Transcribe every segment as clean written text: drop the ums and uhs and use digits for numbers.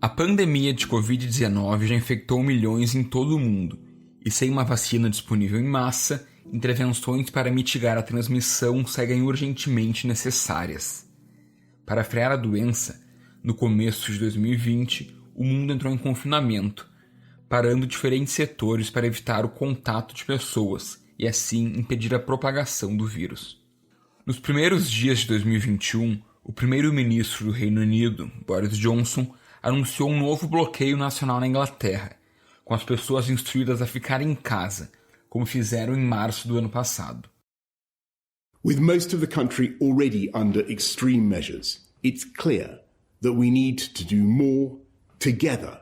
A pandemia de Covid-19 já infectou milhões em todo o mundo, e sem uma vacina disponível em massa, intervenções para mitigar a transmissão seguem urgentemente necessárias. Para frear a doença, no começo de 2020, o mundo entrou em confinamento, parando diferentes setores para evitar o contato de pessoas e assim impedir a propagação do vírus. Nos primeiros dias de 2021, o primeiro-ministro do Reino Unido, Boris Johnson, anunciou um novo bloqueio nacional na Inglaterra, com as pessoas instruídas a ficarem em casa, como fizeram em março do ano passado. With most of the country already under extreme measures, it's clear that we need to do more together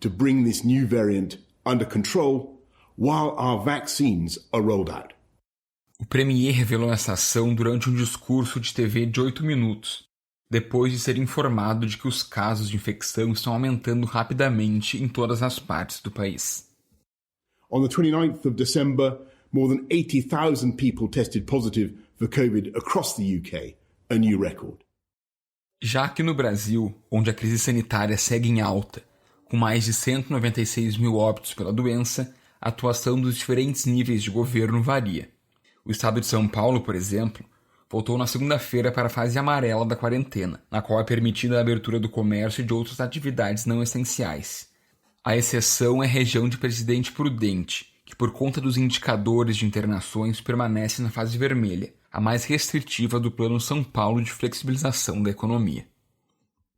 to bring this new variant under control while our vaccines are rolled out. O premier revelou essa ação durante um discurso de TV de 8 minutos, depois de ser informado de que os casos de infecção estão aumentando rapidamente em todas as partes do país. On the 29th of December, more than 80,000 people tested positive for COVID across the UK, a new record. Já aqui no Brasil, onde a crise sanitária segue em alta, com mais de 196 mil óbitos pela doença, a atuação dos diferentes níveis de governo varia. O estado de São Paulo, por exemplo, voltou na segunda-feira para a fase amarela da quarentena, na qual é permitida a abertura do comércio e de outras atividades não essenciais. A exceção é a região de Presidente Prudente, que por conta dos indicadores de internações permanece na fase vermelha, a mais restritiva do Plano São Paulo de flexibilização da economia.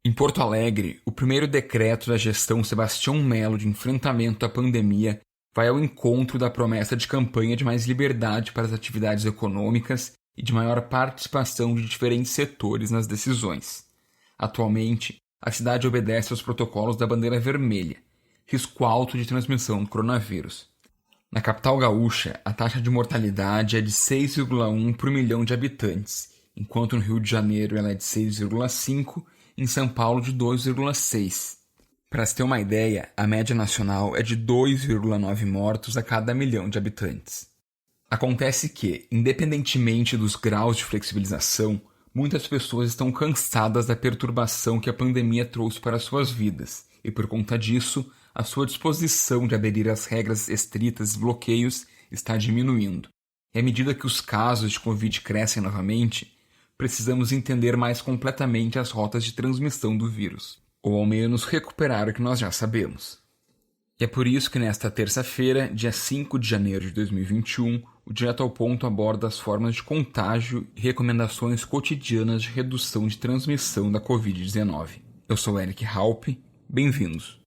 Em Porto Alegre, o primeiro decreto da gestão Sebastião Melo de enfrentamento à pandemia vai ao encontro da promessa de campanha de mais liberdade para as atividades econômicas e de maior participação de diferentes setores nas decisões. Atualmente, a cidade obedece aos protocolos da bandeira vermelha, risco alto de transmissão do coronavírus. Na capital gaúcha, a taxa de mortalidade é de 6,1 por milhão de habitantes, enquanto no Rio de Janeiro ela é de 6,5 e em São Paulo de 2,6. Para se ter uma ideia, a média nacional é de 2,9 mortos a cada milhão de habitantes. Acontece que, independentemente dos graus de flexibilização, muitas pessoas estão cansadas da perturbação que a pandemia trouxe para suas vidas e, por conta disso, a sua disposição de aderir às regras estritas e bloqueios está diminuindo. E à medida que os casos de Covid crescem novamente, precisamos entender mais completamente as rotas de transmissão do vírus, ou ao menos recuperar o que nós já sabemos. E é por isso que nesta terça-feira, dia 5 de janeiro de 2021, o Direto ao Ponto aborda as formas de contágio e recomendações cotidianas de redução de transmissão da Covid-19. Eu sou Eric Halpe, bem-vindos.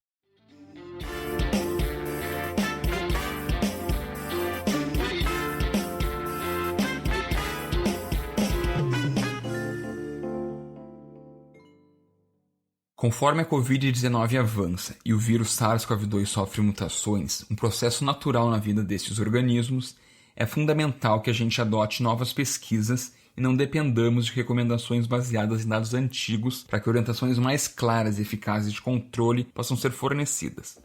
Conforme a Covid-19 avança e o vírus SARS-CoV-2 sofre mutações, um processo natural na vida destes organismos, é fundamental que a gente adote novas pesquisas e não dependamos de recomendações baseadas em dados antigos para que orientações mais claras e eficazes de controle possam ser fornecidas.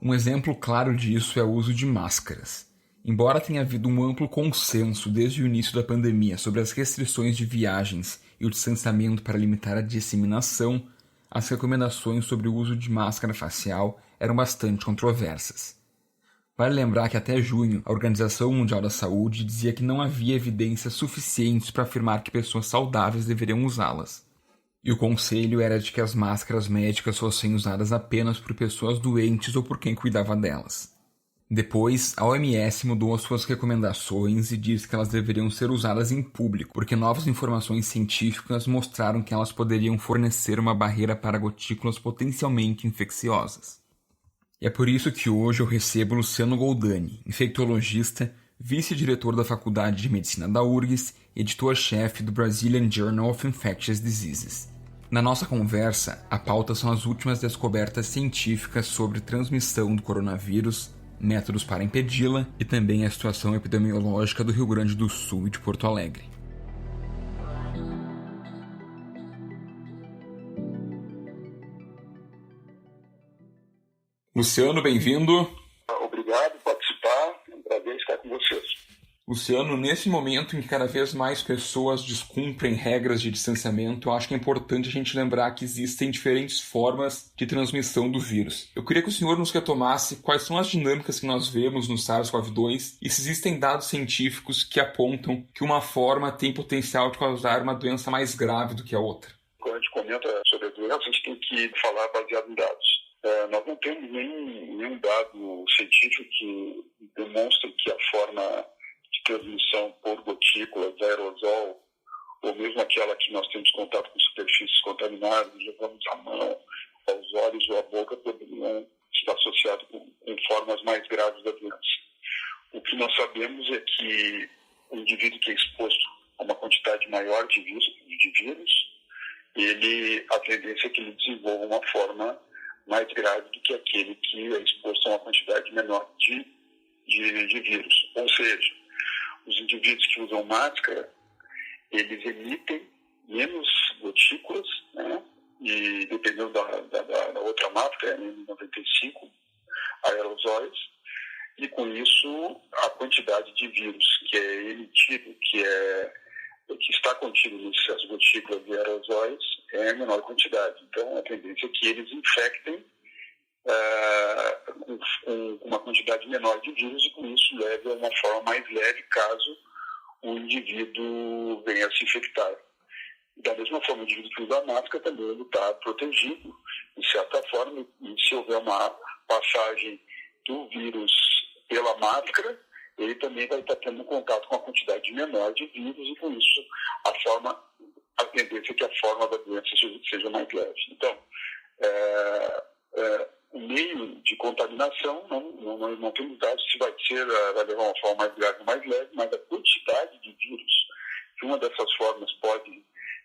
Um exemplo claro disso é o uso de máscaras. Embora tenha havido um amplo consenso desde o início da pandemia sobre as restrições de viagens e o distanciamento para limitar a disseminação, as recomendações sobre o uso de máscara facial eram bastante controversas. Vale lembrar que até junho, a Organização Mundial da Saúde dizia que não havia evidências suficientes para afirmar que pessoas saudáveis deveriam usá-las. E o conselho era de que as máscaras médicas fossem usadas apenas por pessoas doentes ou por quem cuidava delas. Depois, a OMS mudou as suas recomendações e disse que elas deveriam ser usadas em público, porque novas informações científicas mostraram que elas poderiam fornecer uma barreira para gotículas potencialmente infecciosas. E é por isso que hoje eu recebo Luciano Goldani, infectologista, vice-diretor da Faculdade de Medicina da URGS e editor-chefe do Brazilian Journal of Infectious Diseases. Na nossa conversa, a pauta são as últimas descobertas científicas sobre transmissão do coronavírus, métodos para impedi-la e também a situação epidemiológica do Rio Grande do Sul e de Porto Alegre. Luciano, bem-vindo. Obrigado por participar, é um prazer estar com vocês. Luciano, nesse momento em que cada vez mais pessoas descumprem regras de distanciamento, eu acho que é importante a gente lembrar que existem diferentes formas de transmissão do vírus. Eu queria que o senhor nos retomasse quais são as dinâmicas que nós vemos no SARS-CoV-2 e se existem dados científicos que apontam que uma forma tem potencial de causar uma doença mais grave do que a outra. Quando a gente comenta sobre a doença, a gente tem que falar baseado em dados. Nós não temos nenhum dado científico que demonstre que a forma de transmissão por gotículas, aerosol, ou mesmo aquela que nós temos contato com superfícies contaminadas, levamos a mão aos olhos ou à boca, poderiam estar associados com formas mais graves da doença. O que nós sabemos é que o indivíduo que é exposto a uma quantidade maior de vírus, a tendência é que ele desenvolva uma forma mais grave do que aquele que é exposto a uma quantidade menor de vírus. Ou seja, os indivíduos que usam máscara, eles emitem menos gotículas, né? E dependendo da outra máscara, N95, aerosóis, e com isso a quantidade de vírus que é emitido, que está contido nessas gotículas de aerosóis, é menor quantidade. Então, a tendência é que eles infectem com uma quantidade menor de vírus e, com isso, leve a uma forma mais leve caso o indivíduo venha a se infectar. Da mesma forma, o indivíduo que usa máscara também ele está protegido, de certa forma, e se houver uma passagem do vírus pela máscara, ele também vai estar tendo contato com uma quantidade menor de vírus e, com isso, a tendência é que a forma da doença seja mais leve. Então, o meio de contaminação, não temos dados se vai levar uma forma mais grave ou mais leve, mas a quantidade de vírus que uma dessas formas pode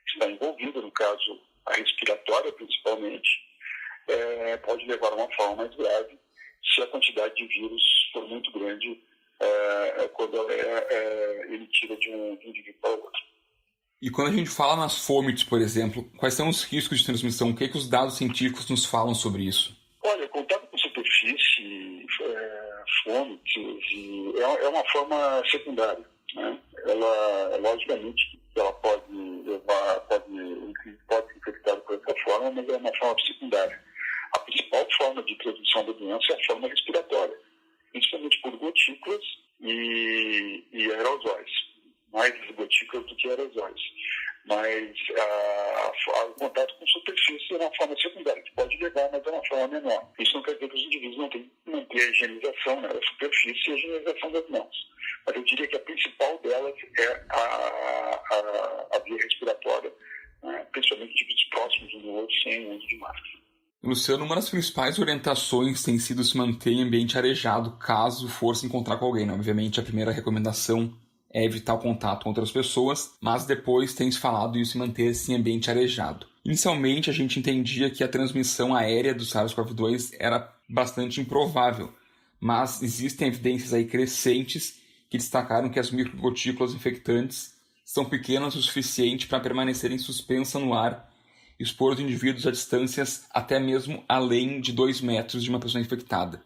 estar envolvida, no caso a respiratória principalmente, pode levar a uma forma mais grave se a quantidade de vírus for muito grande quando ela é emitida de um indivíduo para o outro. E quando a gente fala nas fomites, por exemplo, quais são os riscos de transmissão? O que os dados científicos nos falam sobre isso? Olha, contato com superfície, fomites, é uma forma secundária, né? Ela, logicamente, ela pode ser infectada por essa forma, mas é uma forma secundária. A principal forma de transmissão da doença é a forma respiratória, principalmente por gotículas e aerosóis, mais gotículas do que aerosóis. Mas o contato com superfície é uma forma secundária, que pode levar, mas é uma forma menor. Isso não quer dizer que os indivíduos não têm que manter a higienização, né, da superfície e a higienização das mãos. Mas eu diria que a principal delas é a via respiratória, né, principalmente indivíduos próximos um do outro sem o uso de máscara. Luciano, uma das principais orientações tem sido se manter em ambiente arejado caso for se encontrar com alguém, né? Obviamente, a primeira recomendação é evitar o contato com outras pessoas, mas depois tem se falado isso em manter-se em ambiente arejado. Inicialmente, a gente entendia que a transmissão aérea do SARS-CoV-2 era bastante improvável, mas existem evidências aí crescentes que destacaram que as microgotículas infectantes são pequenas o suficiente para permanecerem suspensas no ar e expor os indivíduos a distâncias até mesmo além de 2 metros de uma pessoa infectada.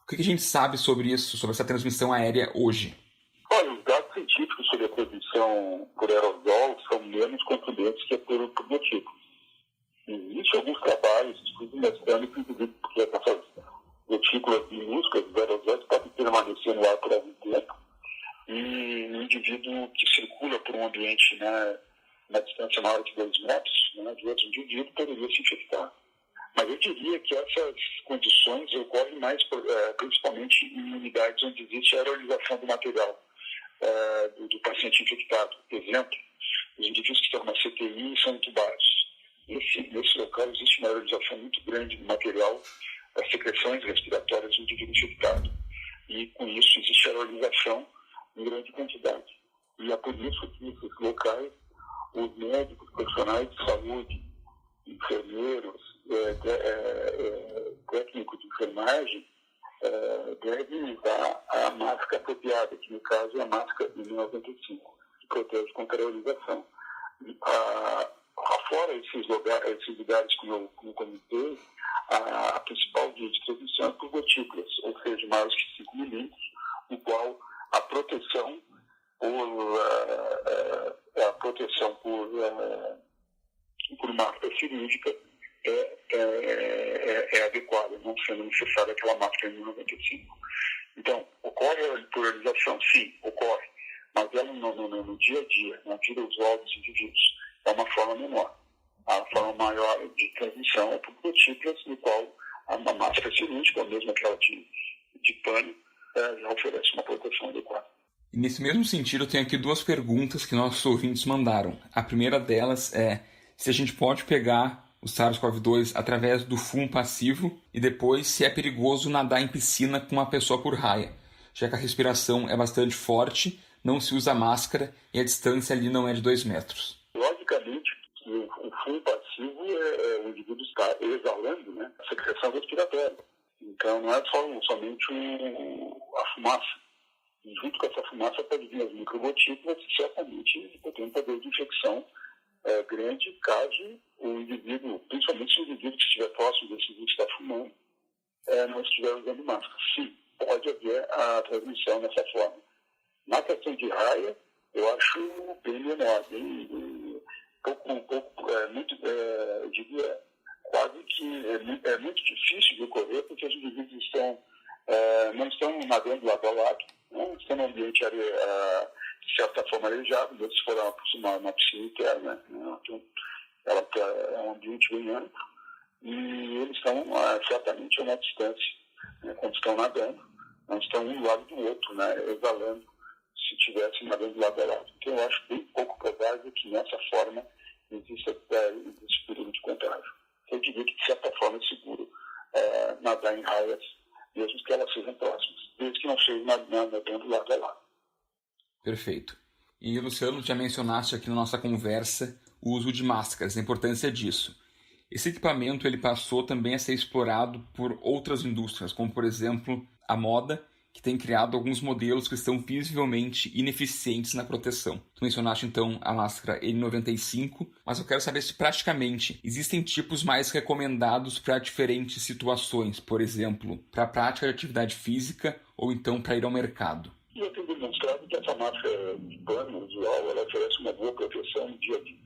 O que a gente sabe sobre isso, sobre essa transmissão aérea hoje? Olha, os dados científicos sobre a transmissão por aerosol são menos contundentes que por gotículas. Existem alguns trabalhos, estudos mostrando que, porque essas gotículas minúsculas, os aerosóis, podem permanecer no ar por algum tempo. E o indivíduo que circula por um ambiente, né, na distância maior de 2 metros, né, de outro indivíduo, poderia se infectar. Mas eu diria que essas condições ocorrem mais, principalmente em unidades onde existe a aerolização do material do paciente infectado. Por exemplo, os indivíduos que estão na CTI são entubados. Nesse local existe uma aerolização muito grande do material, das secreções respiratórias do indivíduo infectado. E com isso existe aerolização em grande quantidade. E é por isso que nesses locais os médicos, profissionais de saúde, enfermeiros, técnicos de enfermagem devem usar a máscara apropriada, que no caso é a máscara N95, que protege contra a aerolização. Fora esses lugares, como eu comentei, a principal via de transmissão é por gotículas, ou seja, maiores que 5 milímetros, no qual a proteção por máscara cirúrgica é adequada, não sendo necessária aquela máscara N95. Então, ocorre a pluralização? Sim, ocorre. Mas ela no dia a dia, na vida usual dos indivíduos, é uma forma menor. A forma maior de transmissão é por gotículas, no qual a máscara cirúrgica, ou mesmo aquela de pano, já oferece uma proteção adequada. E nesse mesmo sentido, eu tenho aqui 2 perguntas que nossos ouvintes mandaram. A primeira delas é se a gente pode pegar o SARS-CoV-2 através do fumo passivo e depois se é perigoso nadar em piscina com uma pessoa por raia, já que a respiração é bastante forte, não se usa máscara e a distância ali não é de 2 metros. Logicamente, o fumo passivo o indivíduo está exalando, né, a secreção respiratória. Então, não é somente a fumaça. E junto com essa fumaça pode vir as microgotículas e certamente tem um poder de infecção grande caso o indivíduo, principalmente se o indivíduo que estiver próximo desse indivíduo que está fumando, não estiver usando máscara. Sim, pode haver a transmissão dessa forma. Na questão de raia, eu acho bem menor, eu diria quase que é muito difícil de ocorrer, porque os indivíduos não estão nadando lado a lado, não estão no ambiente de certa forma arejado, se for uma piscina interna, né? Então, ela é um ambiente bem amplo e eles estão certamente a uma distância, né? Quando estão nadando, não estão um do lado do outro, né? Exalando, se estivessem nadando lado a lado. Então, eu acho bem pouco provável que nessa forma exista perigo de contágio. Eu diria que, de certa forma, é seguro nadar em raias, mesmo que elas sejam próximas, desde que não sejam nadando lado a lado. Perfeito. E, Luciano, já mencionaste aqui na nossa conversa o uso de máscaras, a importância disso. Esse equipamento ele passou também a ser explorado por outras indústrias, como, por exemplo, a moda, que tem criado alguns modelos que estão visivelmente ineficientes na proteção. Tu mencionaste, então, a máscara N95, mas eu quero saber se, praticamente, existem tipos mais recomendados para diferentes situações, por exemplo, para a prática de atividade física ou então para ir ao mercado. Eu tenho demonstrado que essa máscara de pano usual, ela oferece uma boa proteção no dia a dia.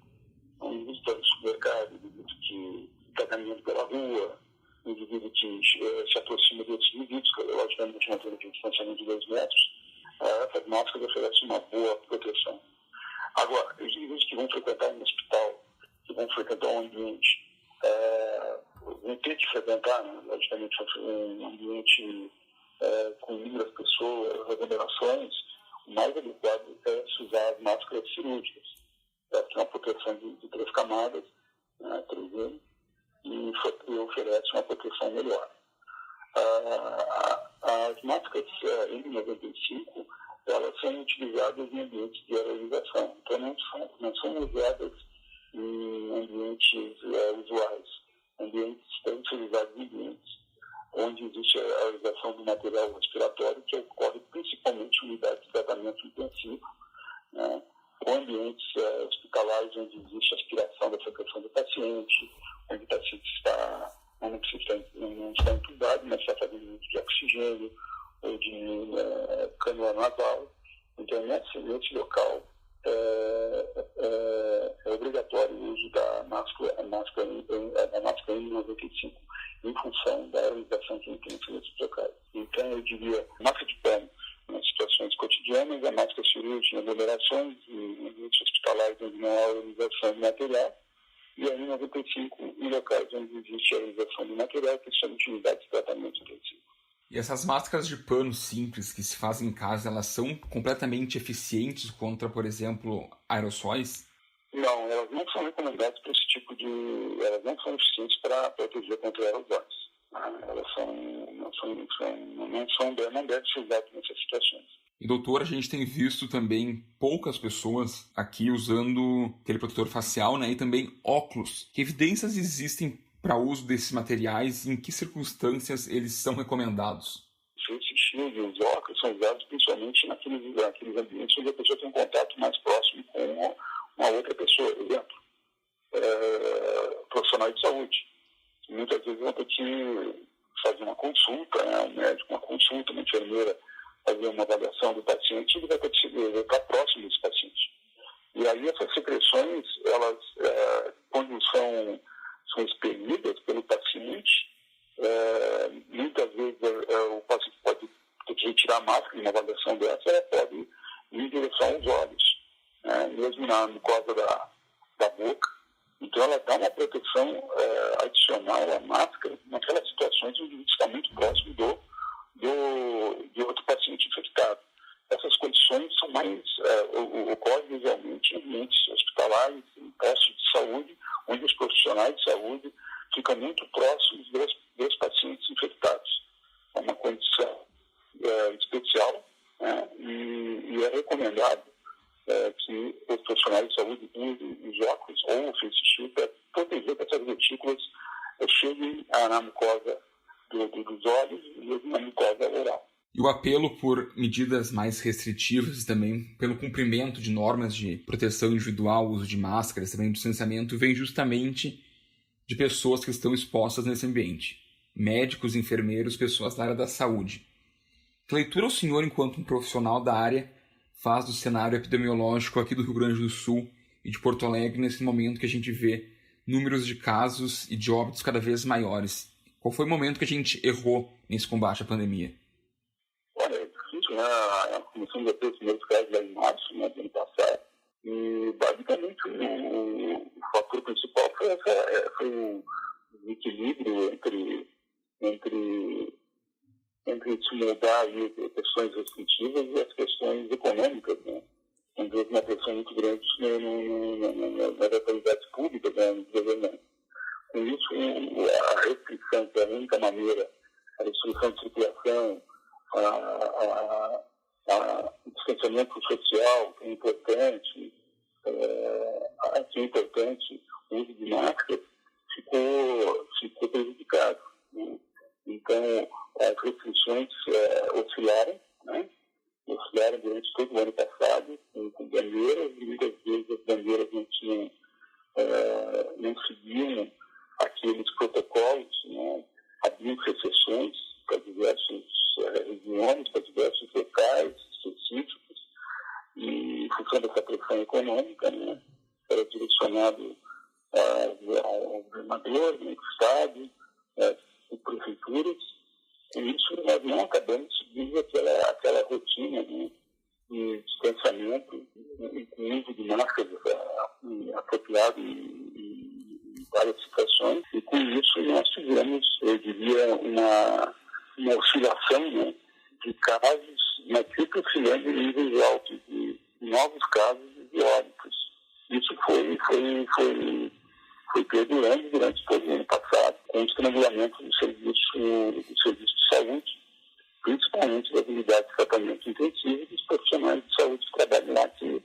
Um indivíduo está no supermercado, um indivíduo que está caminhando pela rua, um indivíduo que se aproxima de outros indivíduos, logicamente mantendo um distanciamento de 2 metros, essas máscaras oferecem uma boa proteção. Agora, os indivíduos que vão frequentar um hospital, que vão frequentar um ambiente, vão ter que frequentar, né, logicamente, um ambiente com inúmeras pessoas, aglomerações, o mais adequado é se usar as máscaras cirúrgicas. Ela tem uma proteção de 3 camadas, né, 3M, e oferece uma proteção melhor. As máscaras N95, elas são utilizadas em ambientes de aerolização, então não são usadas em ambientes usuais, ambientes utilizados em ambientes onde existe a aerolização do material respiratório, que ocorre principalmente em unidades de tratamento intensivo, né, ou ambientes hospitalares onde existe aspiração da secreção do paciente, onde o paciente não está entubado, mas está fazendo uso de oxigênio ou de cânula nasal. Então, nesse local, é obrigatório o uso da máscara N95 em função da aerolização que tem nesses locais. Então, eu diria, máscara de pano nas situações cotidianas, a máscara cirúrgica em aglomerações, em ambientes hospitalares onde não há aerolização de material, e a N95 em locais onde existe aerolização de material, principalmente unidades de tratamento intensivo. E essas máscaras de pano simples que se fazem em casa, elas são completamente eficientes contra, por exemplo, aerossóis? Não, elas não são recomendadas para esse tipo de... Elas não são eficientes para proteger contra aerossóis. Elas não devem ser usadas nessas situações. E, doutor, a gente tem visto também poucas pessoas aqui usando aquele protetor facial, né, e também óculos. Que evidências existem para o uso desses materiais e em que circunstâncias eles são recomendados? Esses shields, os óculos, são usados principalmente naqueles ambientes onde a pessoa tem um contato mais próximo com uma outra pessoa, por exemplo, profissional de saúde. Muitas vezes vão ter que fazer uma consulta, né, um médico, uma consulta, uma enfermeira, fazer uma avaliação do paciente, ele vai ter que estar próximo desse paciente. E aí essas secreções, elas, quando são expelidas pelo paciente, muitas vezes o paciente pode ter que retirar a máscara em uma avaliação dessa, ela pode ir em direção aos olhos, mesmo na mucosa da boca. Então ela dá uma proteção adicional à máscara naquelas situações onde está muito próximo de outro paciente infectado. Essas condições são mais ocorrem visualmente em ambientes hospitalares, em postos de saúde, onde os profissionais de saúde ficam muito próximos dos pacientes infectados. É uma condição especial, né? E é recomendado que os profissionais de saúde usem os óculos ou o face shield para proteger que essas gotículas cheguem na mucosa dos olhos e na mucosa oral. E o apelo por medidas mais restritivas e também pelo cumprimento de normas de proteção individual, uso de máscaras, também distanciamento, vem justamente de pessoas que estão expostas nesse ambiente. Médicos, enfermeiros, pessoas da área da saúde. Que leitura o senhor, enquanto um profissional da área, faz do cenário epidemiológico aqui do Rio Grande do Sul e de Porto Alegre nesse momento que a gente vê números de casos e de óbitos cada vez maiores? Qual foi o momento que a gente errou nesse combate à pandemia? Olha, é difícil, né? Começamos a ter os primeiros casos lá em março, né, do ano passado. E, basicamente, o fator principal foi o equilíbrio entre se mudar aí questões restritivas e as questões econômicas, né? Então, houve uma pressão muito grande nas autoridades públicas, né, no governo. Com isso, a restrição, que é a única maneira, a restrição de circulação, o distanciamento social, que é importante, o uso de máscara, ficou prejudicado, né? Então, as restrições oscilaram, né? Oscilaram durante todo o ano passado, com bandeiras, e muitas vezes as bandeiras não seguiam aqueles protocolos, né? Haviam exceções para diversas regiões, para diversos locais específicos, e em função dessa pressão econômica, né, era direcionado ao governador, ao Estado, às prefeituras. Com isso, nós não acabamos seguindo aquela rotina, né, de distanciamento e com uso de máscaras apropriado em várias situações. E com isso, nós tivemos, eu diria, uma oscilação, né, de casos, mas sempre oscilando em níveis altos, de novos casos de óbitos. Isso foi perdurando durante todo o ano passado, com o estrangulamento do serviço de saúde, principalmente das unidades de tratamento intensivo e dos profissionais de saúde que trabalham lá, que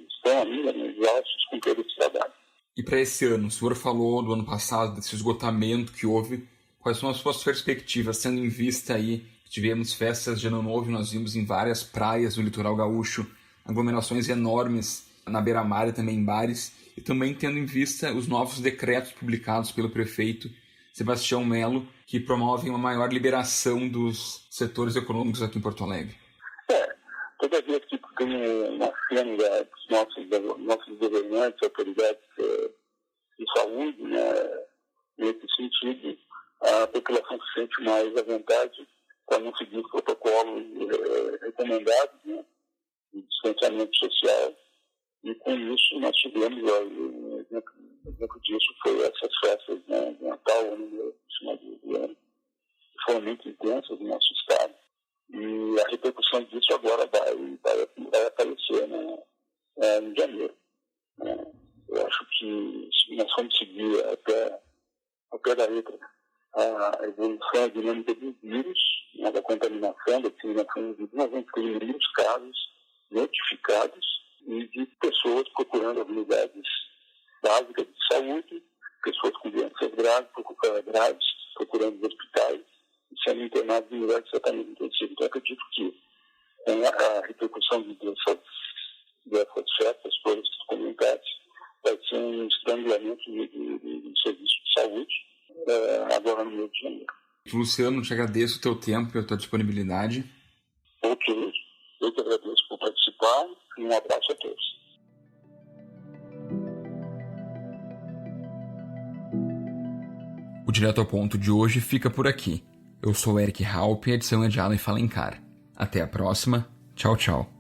estão ainda exaustos com todo esse trabalho. E para esse ano, o senhor falou do ano passado, desse esgotamento que houve. Quais são as suas perspectivas, tendo em vista aí que tivemos festas de Ano Novo, nós vimos em várias praias do litoral gaúcho aglomerações enormes na beira-mar e também em bares, e também tendo em vista os novos decretos publicados pelo prefeito Sebastião Melo, que promovem uma maior liberação dos setores econômicos aqui em Porto Alegre. Toda vez que tem uma cena dos nossos governantes, autoridades de saúde, né, nesse sentido, a população se sente mais à vontade para não seguir os protocolos recomendados, né, de distanciamento social. E com isso nós tivemos, um exemplo disso foi essas festas, né, de Natal, no final do ano, que foram muito intensas no nosso estado. E a repercussão disso agora vai aparecer, né, em janeiro. Eu acho que se nós formos seguir ao pé da letra a evolução, a dinâmica dos vírus, né, da contaminação, da disseminação do vírus, nós vamos ter inúmeros casos notificados e de pessoas procurando as unidades básicas de saúde, pessoas com doenças graves procurando os hospitais e sendo internados em unidades de tratamento intensivo. Então, eu acredito que com a repercussão dessas festas todas que comentadas, vai ser um estrangulamento de serviço de saúde agora no mês de janeiro. Luciano, te agradeço o teu tempo e a tua disponibilidade. Ok, eu que agradeço por participar e um abraço a todos. O Direto ao Ponto de hoje fica por aqui. Eu sou o Eric Halp e a edição é de Alan Falencar. Até a próxima. Tchau, tchau.